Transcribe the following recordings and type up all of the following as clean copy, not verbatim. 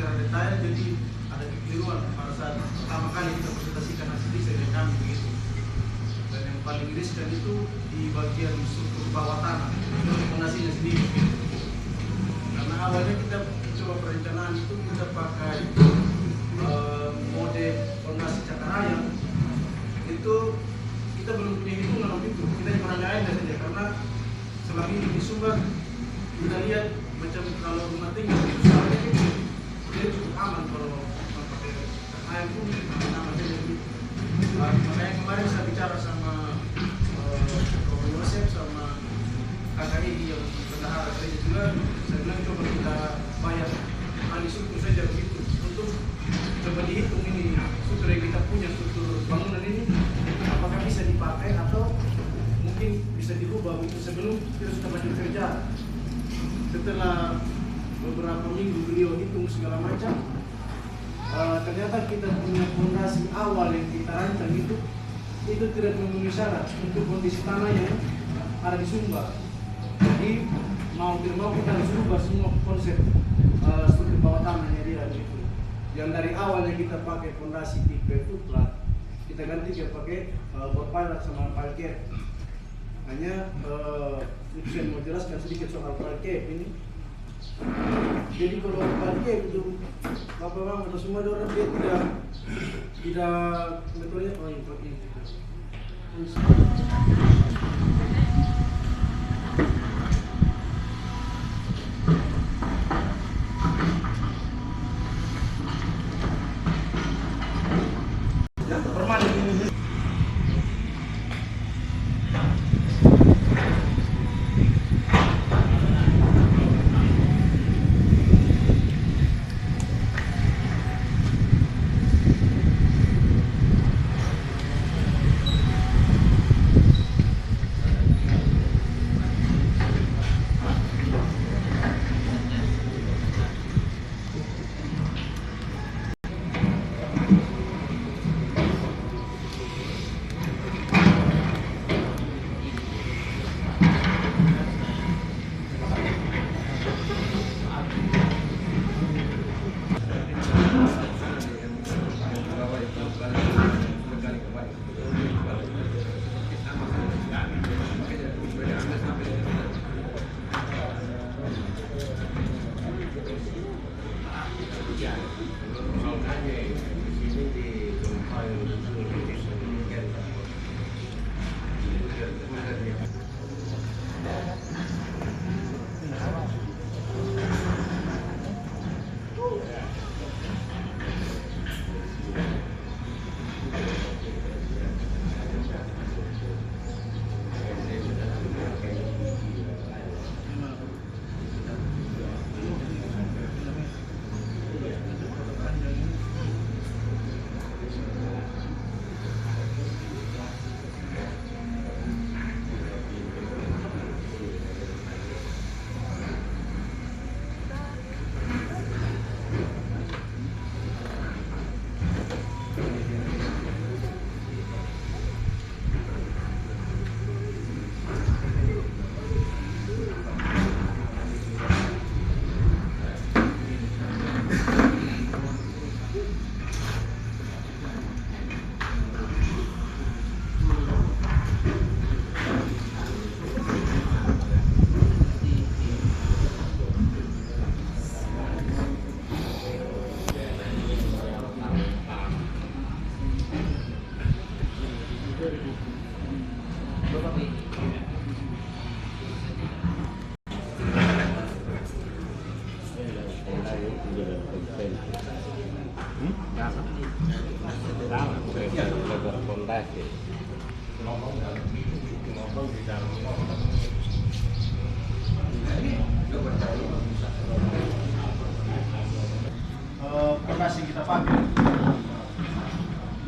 secara detail, jadi ada kekeliruan pada saat pertama kali kita presentasikan hasil desain yang kami begitu. Dan yang paling riskan itu di bagian struktur bawah tanah, fondasinya sendiri. Karena awalnya kita coba perencanaan itu kita pakai mode fondasi cakarayang, itu kita belum punya hitungan waktu itu, kita yang pernah lain saja karena selama ini di Sumbar kita lihat macam kalau rumah tinggal itu soalnya dia cukup aman kalau pakai cakarayang pun aman saja begitu. Makanya kemarin saya bicara sama Prof. Yosef sama KKI yang bendahara saya juga, saya bilang coba kita bayar ahli struktur saja begitu untuk coba dihitung ini struktur yang kita punya, struktur bangunan ini apakah bisa dipakai atau mungkin bisa dirubah begitu sebelum kita sudah lanjut kerja. Setelah beberapa minggu beliau hitung segala macam, ternyata kita punya fondasi awal yang kita rancang itu tidak memenuhi syarat untuk kondisi tanah yang ada di Sumbar. Jadi mau tidak mau kita harus ubah semua konsep struktur bawah tanahnya dia gitu. Yang dari awalnya kita pakai fondasi tipe footplat, kita ganti ke pakai berpilot sama pile cap. Hanya saya mau jelaskan sedikit soal pile cap ini. Jadi kalau pile cap itu bapak-bapak atau semua orang dia tidak betulnya ini. Fondasi kita pakai.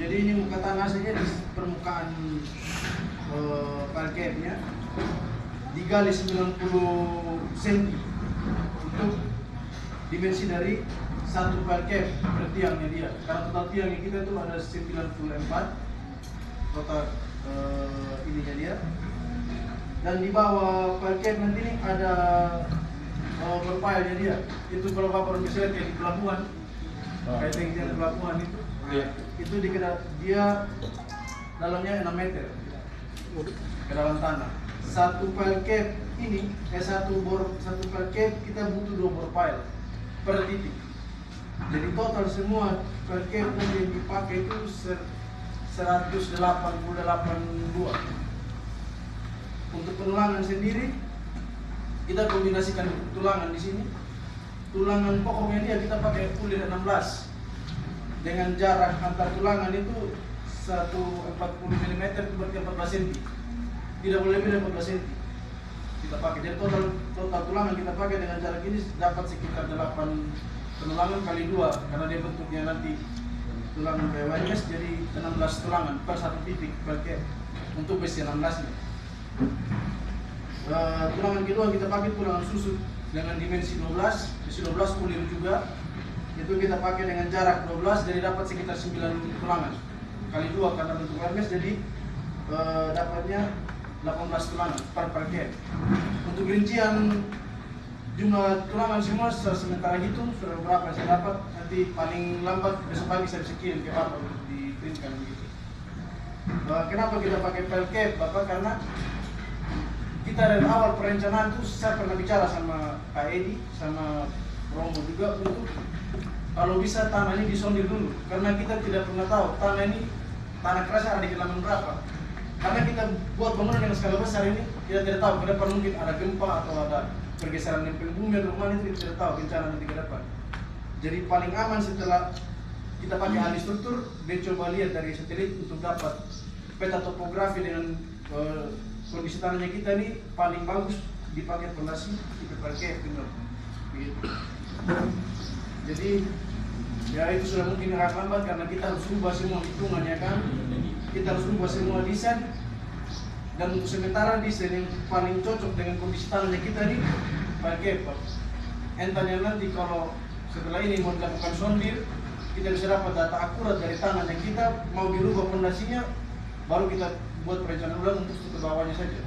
Jadi ini muka tanah saja di permukaan pile cap-nya digali 90 cm untuk dimensi dari satu pile cap per tiangnya dia. Karena total tiangnya kita itu ada 94 total ininya dia. Dan di bawah pile cap nanti nih ada berpilenya dia. Itu kalau bapak bisa lihat kayak di pelabuhan Kayak tingginya di pelabuhan itu. Itu dia dalamnya 6 meter ke dalam tanah. Satu file cap ini, satu file cap kita butuh 2 bor file per titik. Jadi total semua file cap yang dipakai itu 182. Untuk penulangan sendiri kita kombinasikan tulangan di sini. Tulangan pokoknya dia kita pakai pulir 16 dengan jarak antar tulangan itu 140 mm itu berarti 14 cm. Tidak boleh lebih dari 14 cm kita pakai. Jadi total tulangan kita pakai dengan jarak ini dapat sekitar 8 penulangan kali 2 karena dia bentuknya nanti tulangan PWS, jadi 16 tulangan per satu titik per cap untuk besi 16 nya. Tulangan kedua kita pakai tulangan susut dengan dimensi 12, besi 12 pulir juga. Itu kita pakai dengan jarak 12, jadi dapat sekitar 9 tulangan kali 2 karena bentuk Hermes, jadi dapatnya 18 tulangan per cap. Untuk rincian jumlah tulangan semua sementara hitung sudah berapa saya dapat, nanti paling lambat besok pagi saya bisa kirim ke Bapak untuk diprintkan begitu. Kenapa kita pakai file cap Bapak? Karena kita dari awal perencanaan itu saya pernah bicara sama Pak Edi, sama Romo juga untuk kalau bisa tanah ini disondir dulu, karena kita tidak pernah tahu tanah keras ada di kedalaman berapa. Karena kita buat bangunan dengan skala besar ini, kita tidak tahu ke depan mungkin ada gempa atau ada pergeseran nempel bumi atau rumah, itu kita tidak tahu bencana nanti ke depan. Jadi paling aman setelah kita pakai ahli struktur, dia coba lihat dari satelit untuk dapat peta topografi dengan kondisi tanahnya kita ini paling bagus dipakai fondasi tipe parkir benar. Begitu. Jadi ya itu sudah mungkin akan lambat karena kita harus ubah semua hitungannya kan. Kita harus ubah semua desain, dan untuk sementara desain yang paling cocok dengan kondisi tanahnya kita ini pakai apa? Entahnya nanti kalau setelah ini mau dilakukan sondir, kita bisa dapat data akurat dari tanah yang kita mau dirubah fondasinya, baru kita buat perencanaan ulang untuk struktur bawahnya saja.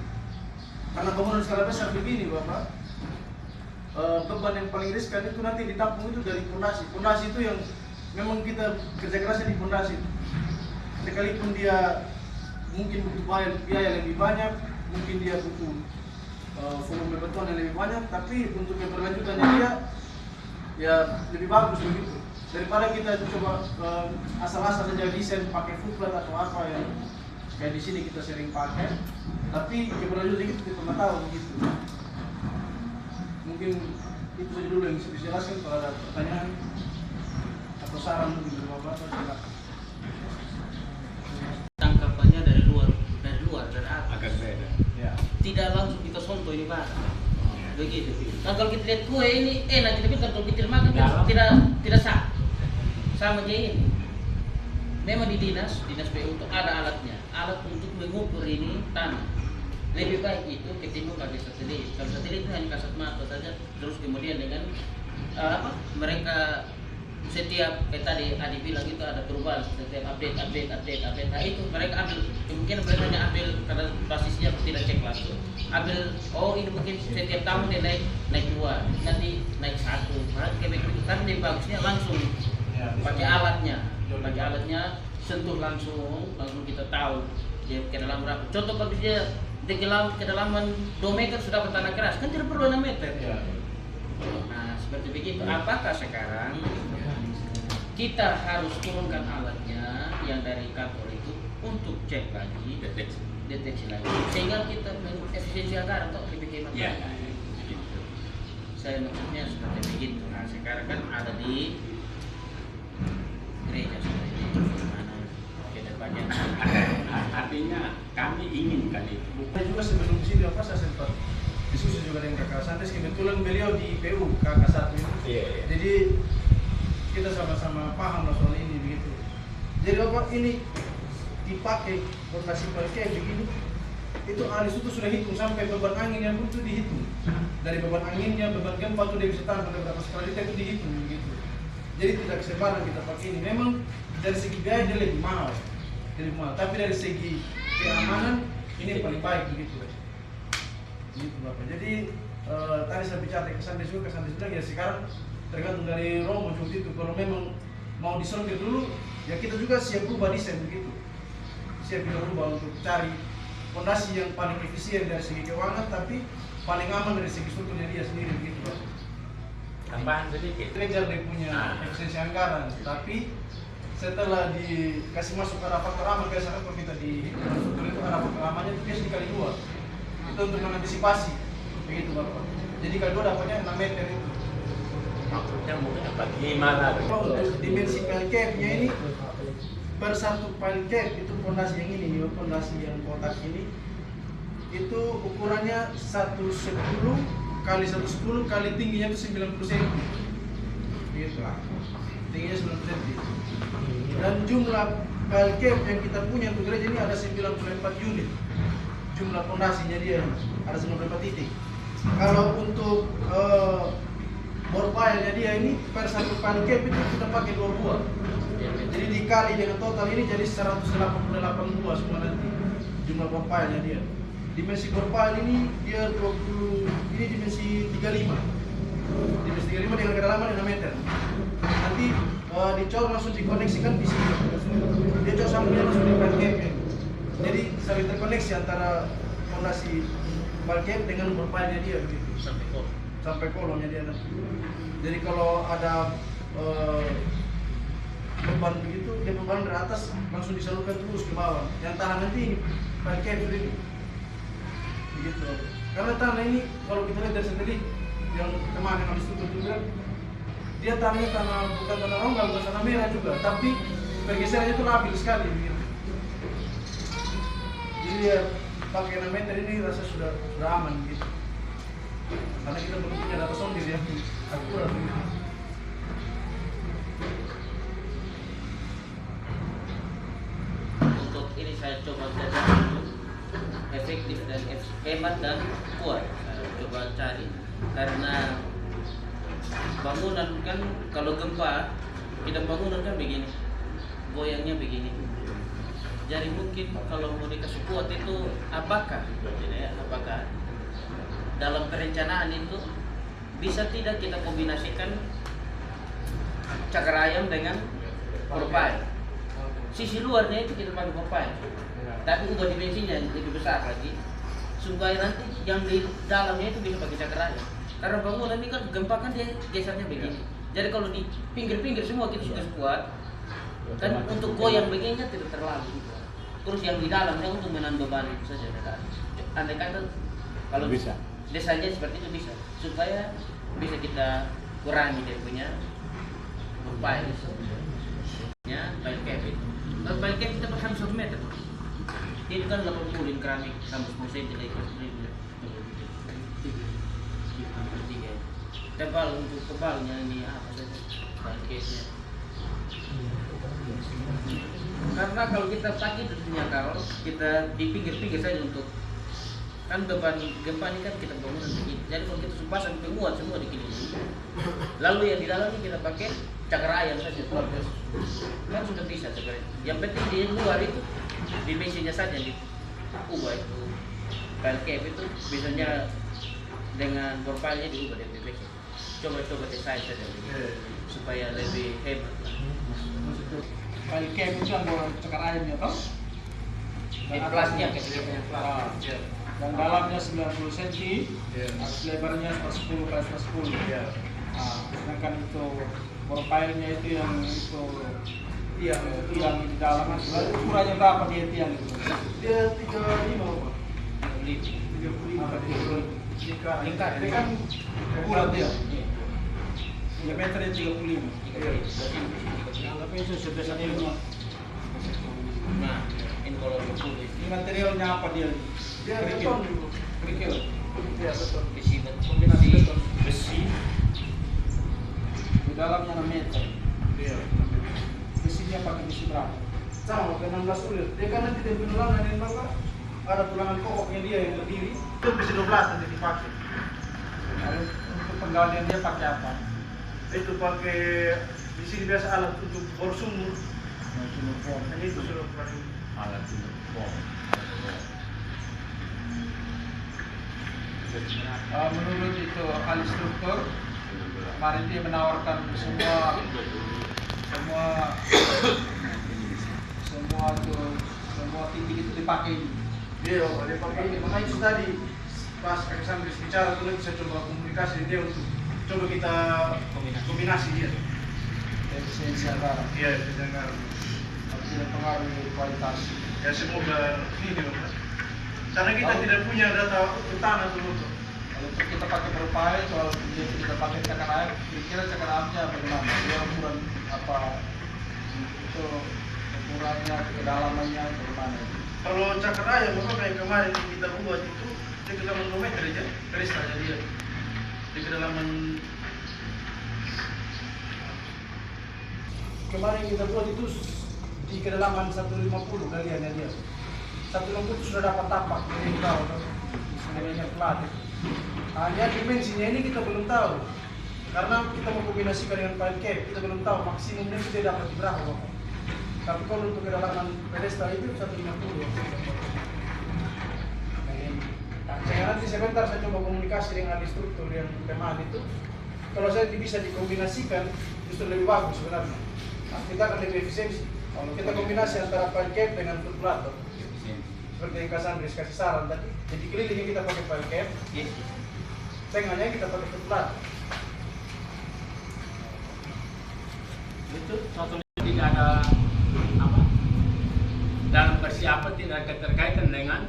Karena bangunan skala besar begini Bapak, beban yang paling riskan itu nanti ditampung itu dari fondasi. Fondasi itu yang memang kita kerja kerasnya di fondasi. Sekalipun dia mungkin butuh biaya lebih banyak, mungkin dia butuh volume beton yang lebih banyak, tapi untuk keberlanjutannya dia ya lebih bagus begitu. Daripada kita coba asal-asal saja desain pakai footplate atau apa yang kayak di sini kita sering pakai, tapi keberlanjutannya kita tidak pernah tahu begitu. Mungkin itu saja dulu yang bisa dijelaskan. Kalau ada pertanyaan atau saran mungkin dari Bapak, silakan. Tangkapannya dari luar dari atas. Agak beda. Ya. Tidak langsung kita sonto ini Pak. Begitu. Nah, kalau kita lihat kue ini enak, tapi kalau kita makan tidak sah. Sama aja ini. Memang di dinas PU untuk ada alatnya, alat untuk mengukur ini tanah. Lebih baik itu ketimbang pakai satelit. Kalau satelit itu hanya kasat mata saja, terus kemudian dengan mereka setiap kayak tadi Adi bilang itu ada perubahan, setiap update. Nah itu mereka ambil, mungkin mereka hanya ambil karena basisnya tidak cek langsung. Ambil, oh ini mungkin setiap tahun dia naik 2, nanti naik 1. Tapi lebih bagusnya langsung pakai alatnya, sentuh langsung kita tahu dia ke dalam berapa. Contoh kalau dia di kedalaman 2 meter sudah bertanah keras, kan tidak perlu 6 meter. Ya. Nah seperti begitu. Apakah sekarang kita harus turunkan alatnya yang dari kantor itu untuk cek lagi, deteksi lagi, sehingga kita efisiensi anggaran atau lebih hemat lagi. Gitu. Saya maksudnya seperti begitu. Nah sekarang kan ada di gereja seperti itu, mana ke depannya. Artinya kami inginkan itu. Saya juga sebelum sini saya sempat diskusi juga dengan Kakak Sandes, kebetulan beliau di PU Kakak satu ini. Iya. Jadi kita sama-sama paham lah soal ini begitu. Jadi Bapak ini dipakai fondasi kayak begini, itu ahli itu sudah hitung sampai beban angin yang pun itu dihitung. Dari beban anginnya, beban gempa itu dia bisa tahan pada berapa skala itu dihitung begitu. Jadi tidak sembarang kita pakai ini. Memang dari segi biaya dia lebih mahal, tapi dari segi keamanan ini yang paling baik begitu. Gitu Bapak. Jadi tadi saya bicara ke Sandes juga, bilang ya sekarang tergantung dari Romo waktu itu. Kalau memang mau disondir dulu, ya kita juga siap berubah desain begitu. Siap kita berubah untuk cari fondasi yang paling efisien dari segi keuangan, tapi paling aman dari segi strukturnya dia sendiri begitu Pak. Tambahan sedikit. Kejar dia punya efisiensi anggaran, tapi setelah dikasih masuk ke faktor aman, biasanya kalau kita di struktur itu ada faktor amannya itu biasa dikali 2. Itu untuk mengantisipasi begitu Bapak. Jadi kali 2 dapatnya 6 meter itu. Maksudnya mungkin dapat 5 lah. Untuk dimensi pile cap-nya ini per satu pile cap itu fondasi yang ini, fondasi yang kotak ini itu ukurannya 110 kali 110 kali tingginya itu 90 cm. Gitu lah. Tingginya 90 cm. Dan jumlah pile cap yang kita punya untuk gereja ini ada 94 unit. Jumlah fondasinya dia ada 94 titik. Kalau untuk bore pile-nya dia ini per satu pile cap itu kita pakai 2 buah. Jadi dikali dengan total ini jadi 188 buah semua nanti jumlah bore pile-nya dia. Dimensi bore pile ini dia 20, ini dimensi 35. Dimensi 35 dengan kedalaman 6 meter. Nanti dicor langsung dikoneksikan di sini. Dia cor sambungnya langsung di pile cap-nya. Jadi saling terkoneksi antara fondasi pile cap dengan bore pile-nya dia begitu. Sampai kolomnya dia. Jadi kalau ada beban begitu, dia beban dari atas langsung disalurkan terus ke bawah. Yang tahan nanti ini pile cap ini. Begitu. Karena tanah ini kalau kita lihat dari satelit yang kemarin habis itu bilang, dia tanahnya bukan tanah ronggal, bukan tanah merah juga, tapi pergeserannya itu labil sekali begitu. Jadi dia pakai 6 meter ini rasa sudah aman gitu. Karena kita belum punya data sondir yang akurat begitu. Untuk ini saya coba jajak efektif dan hemat dan kuat. Saya coba cari karena bangunan kan kalau gempa kita bangunan kan begini, goyangnya begini. Jadi mungkin kalau mau dikasih kuat itu apakah dalam perencanaan itu bisa tidak kita kombinasikan cakar ayam dengan bore. Sisi luarnya itu kita pakai bore, tapi ubah dimensinya lebih besar lagi supaya nanti yang di dalamnya itu bisa pakai cakar ayam. Karena bangunan ini kan gempa kan dia gesernya begini. Jadi kalau di pinggir-pinggir semua kita sudah kuat, kan untuk goyang begini tidak terlalu. Terus yang di dalamnya untuk menahan beban itu saja. Andai kata kalau bisa desainnya seperti itu bisa, supaya bisa kita kurangi dia punya pile cap itu. Kalau pile cap kita pakai 1 meter, ini kan 80 in keramik sampai 10 cm tebal. Untuk tebalnya ini apa saja pile capnya. Karena kalau kita pakai dunia karol, kita di pinggir-pinggir saja untuk kan beban gempa ini kan kita bangunan begini. Jadi kalau kita pasang penguat semua di sini, lalu yang di dalam ini kita pakai cakar ayam saja, kan sudah bisa sebenarnya. Yang penting di luar itu dimensinya saja diubah itu. Pile cap itu biasanya dengan bore pile-nya diubah dari dimensi. Coba desain saja supaya lebih hebat. Pile cap itu yang bawa cakar ayamnya toh? Di kelasnya kecilnya kelas. Dan dalamnya 90 cm, lebarnya 10 kali 10. Sedangkan itu bore pile-nya itu yang itu tiang di dalam. Ukurannya berapa dia tiang itu? Dia 35. 35. Lingkar. Ini kan ukuran dia. Diameternya 35. Tapi itu sebesar ini. Nah, ini kalau 20 ini materialnya apa dia? Dia beton. Kerikil. Iya, beton. besi Kombinasi beton. besi Di dalamnya 6 meter. Iya. Besinya pakai besi berapa? Sama, pakai 16 ulir. Dia kan nanti dia penulangan yang bawah ada tulangan kokoknya dia yang berdiri. Itu besi 12 nanti dipakai. Lalu untuk penggalian dia pakai apa? Itu pakai di sini biasa alat untuk bor sumur. Ini itu sudah pakai alat sumur. Menurut itu ahli struktur, kemarin dia menawarkan semua semua titik itu dipakai. Iya, dia pakai ini. Makanya itu tadi pas Kak Sandris bicara tuh saya coba komunikasi dia untuk coba kita kombinasi dia. Efisiensi anggaran. Iya, jangan. Tapi tidak pengaruh kualitas. Ya semoga ini Pak. Karena kita tidak punya data tanah tuh. Kalau kita pakai berupaya, kalau kita pakai cakar air, kira-kira cakar airnya bagaimana? Dia ukuran apa? Itu ukurannya, kedalamannya bagaimana? Kalau cakar ayam, memang kayak kemarin kita buat itu dia kedalaman 2 meter aja, garis aja dia. Di kedalaman kemarin kita buat itu di kedalaman 150 kalian ya dia. 150 itu sudah dapat tapak dari tahu namanya pelatih. Hanya dimensinya ini kita belum tahu. Karena kita mau kombinasikan dengan pile cap, kita belum tahu maksimumnya kita dapat di berapa Bapak. Tapi kalau untuk kedalaman pedestal itu 150. Saya nanti sebentar saya coba komunikasi dengan instruktur yang teman itu. Kalau saya bisa dikombinasikan justru lebih bagus sebenarnya. Nah, kita akan lebih efisiensi. Kalau kita kombinasi antara pile cap dengan fluktuator, seperti yang Kak Sandris kasih saran tadi, jadi kelilingnya kita pakai pile cap, tengahnya kita pakai fluktuator. Itu suatu tidak ada apa dalam persiapan tidak ada keterkaitan dengan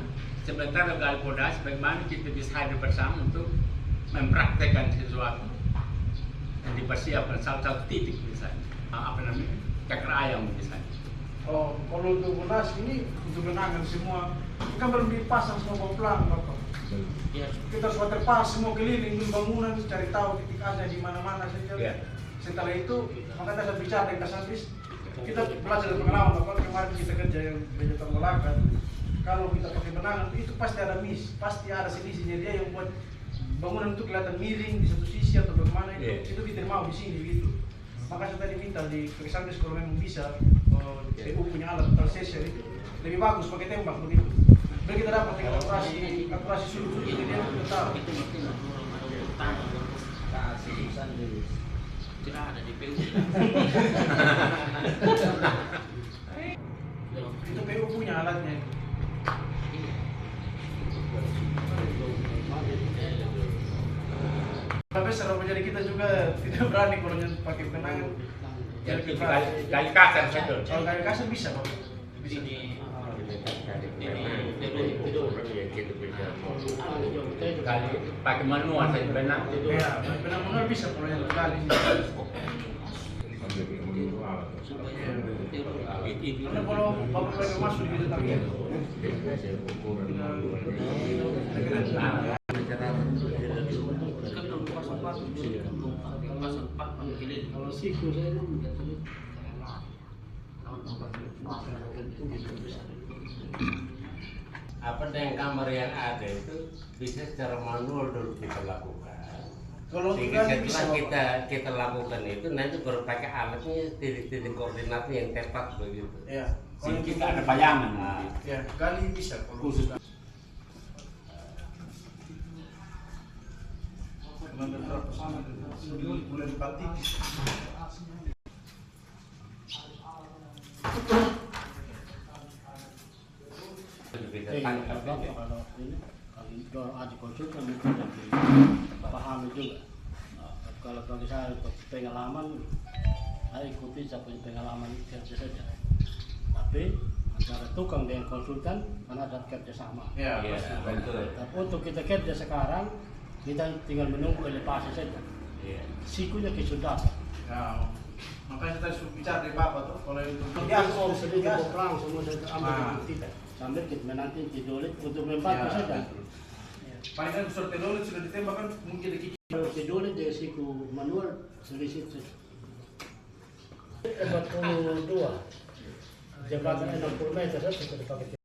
sebentar Galpodas bagaimana kita bisa hadir bersama untuk mempraktekkan sesuatu yang dipersiapkan salah satu titik misalnya apa namanya cakar ayam misalnya. Oh, kalau untuk Monas ini untuk genangan semua, kan belum dipasang semua pelang Bapak. Iya. Kita sudah terpas semua keliling bangunan, cari tahu titik aja di mana-mana saja. Iya. Setelah itu, makanya saya bicara dengan Kak Sandris, kita belajar dari pengalaman Bapak, kemarin kita kerja yang Bejetan Malaka. Kalau kita pakai benangan itu pasti ada miss, pasti ada selisihnya dia yang buat bangunan itu kelihatan miring di satu sisi atau bagaimana itu kita mau di sini gitu. Maka saya tadi minta di Kak Sandris kalau memang bisa TU punya alat session itu lebih bagus pakai tembak begitu. Biar kita dapat akurasi sudut ini dia kita tahu. Itu mesti kasih Sandris. Tidak ada di PU. Itu PU punya alatnya. Tapi serba jadi kita juga tidak berani kalau pakai benang. Yang kali kasar saja. Kalau kayu kasar bisa Pak. Bisa. Kali pakai manual saja benang. Ya, benang manual bisa kalau yang kali. Karena kalau Bapak mereka masuk di dalam Kalau siku saya apa dengan kamar yang ada itu bisa secara manual dulu kita lakukan. kalau Sehingga kali bisa setelah kita lakukan itu nanti baru pakai alatnya titik-titik koordinatnya yang tepat begitu. ya. Sehingga kita ada bayangan. Ya, kali bisa kalau Khusus. Bulan batik. Bisa tangkap aja. Kalau ini kalau ada konsultan mungkin lebih pahami juga. Kalau bagi saya untuk pengalaman, saya ikuti saya punya pengalaman kerja saja. Tapi antara tukang dengan konsultan kan ada kerjasama. Ya, Iya, betul. Tapi untuk kita kerja sekarang, kita tinggal menunggu elevasi saja. Iya. Sikunya sudah. ya. Makanya saya sudah bicara dari Bapak tuh kalau itu Biasa om sedikit biasa. perang semua saya ambil Ah. untuk kita. Sambil kita menanti tidulit untuk membantu Ya, saja. betul. Paling kan surat telolet sudah ditembak kan mungkin di Kalau tidulit dari siku manual selisih saja. 42 jembatan 60 meter saja sudah dipakai.